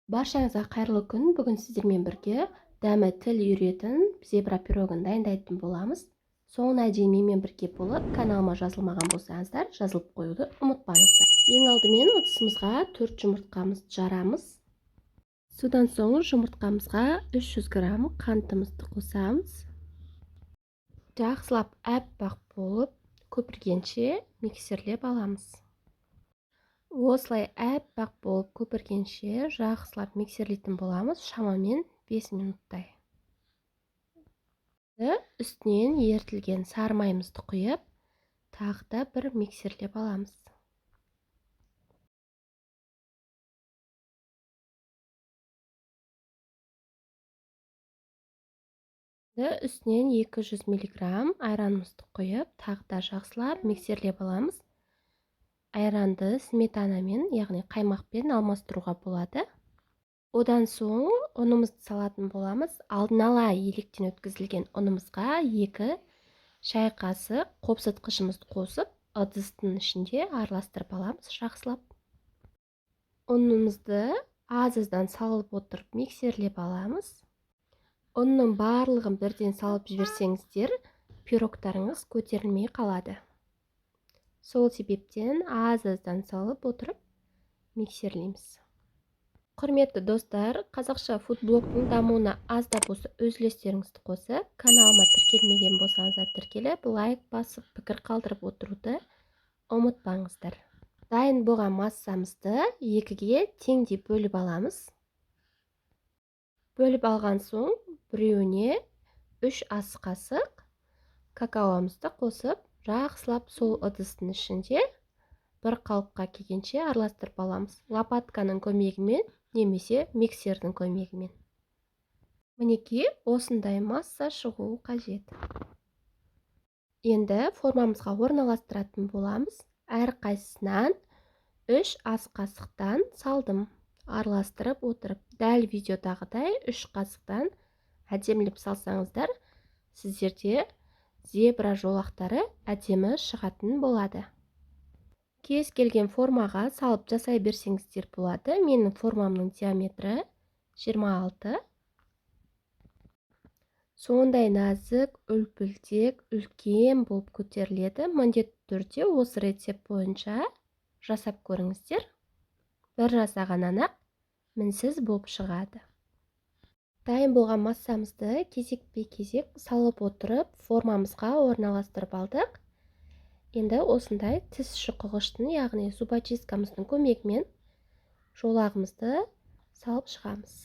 Баршаңызға қайырлы күн. Бүгін сіздермен бірге дәмі тіл үйіретін зебра пирогын дайындайтын боламыз. Соңына дейін менімен бірге болып, каналыма жазылмаған болсаңыздар, жазылып қоюды ұмытпаңыздар. Ең алдымен ыдысымызға 4 жұмыртқамызды жарамыз. Содан соң жұмыртқамызға 300 грамм қантымызды қосамыз. Жақсылап аппақ болып, көпіргенше миксерлеп аламыз. Осылай аппақ болып көпіргенше жақсылап миксерлейтін боламыз, шамамен 5 минуттай. Үстінен ерітілген сары майымызды құйып, тағы да бір миксерлеп аламыз. Үстінен 200 мг айранымызды құйып, тағы да жақсылап миксерлеп аламыз. Айранды сметанамен, яғни қаймақпен алмастыруға болады. Одан соң ұнымызды салатын боламыз. Алдын ала електен өткізілген ұнымызға 2 шай қасық қопсытқышымызды қосып, ыдыстың ішінде араластырып аламыз жақсылап. Ұнымызды аз-аздан салып отырып миксерлеп аламыз. Ұнның барлығын бірден салып жіберсеңіздер, пирогтарыңыз көтерілмей қалады. Сол себептен аз-аздан салып отырып миксерлейміз. Құрметті достар, қазақша фудблогтың дамуына аз да болса өз үлестеріңізді қосып, каналыма тіркелмеген болсаңыздар тіркеліп, лайк басып, пікір қалдырып отыруды ұмытпаңыздар. Дайын болған массамызды 2-ге теңдей бөліп аламыз. Бөліп алған соң, біреуіне 3 ас қасық какаомызды қосып, жақсылап сол ыдыстың ішінде бір қалыпқа келгенше араластырып аламыз. Лопатканың көмегімен немесе миксердің көмегімен. Мінекей осындай масса шығуы қажет. Енді формамызға орналастыратын боламыз. Әрқайсысынан 3 ас қасықтан салдым. Араластырып отырып, дәл видеодағыдай 3 қасықтан әдемілеп салсаңыздар, сіздерде зебра жолақтары әдемі шығатын болады. Кез келген формаға салып жасай берсеңіздер болады. Менің формамның диаметрі 26. Сондай нәзік, үлпілдек, үлкен болып көтеріледі. Міндетті түрде осы рецепт бойынша жасап көріңіздер. Бір жасағаннан-ақ мінсіз болып шығады. Дайын болған массамызды кезекпе-кезек салып отырып, формамызға орналастырып алдық. Енді осындай тіс шұқығыштың, яғни зубочисткамыздың көмегімен жолағымызды салып шығамыз.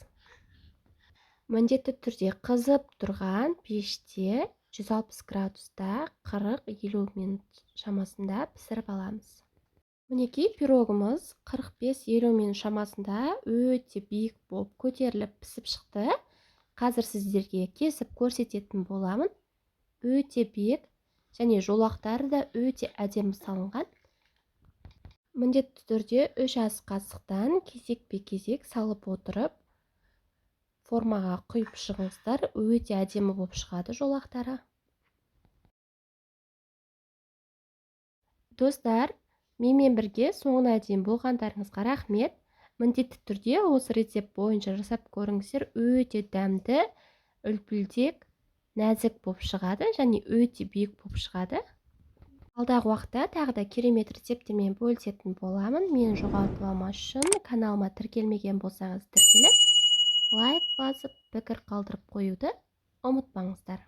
Міндетті түрде қызып тұрған пеште 160 градуста 40-50 минут шамасында пісіріп аламыз. Мінекей пирогымыз 45-50 минут шамасында өте биік болып көтеріліп пісіп шықты. Қазір сіздерге кесіп көрсететін боламын. Өте биік және жолақтары да өте әдемі салынған. Міндетті түрде 3 ас қасықтан кезекпе-кезек салып отырып, формаға құйып шығыңыздар, өте әдемі болып шығады жолақтары. Достар, менімен бірге соңына дейін болғандарыңызға рахмет. Міндетті түрде осы рецепт бойынша жасап көріңіздер, өте дәмді, үлпілдек, нәзік болып шығады және өте биік болып шығады. Алдағы уақытта тағы да керемет рецепттермен бөлісетін боламын. Мені жоғалтпамас үшін каналыма тіркелмеген болсаңыз тіркеліп, лайк басып, пікір қалдырып қоюды ұмытпаңыздар.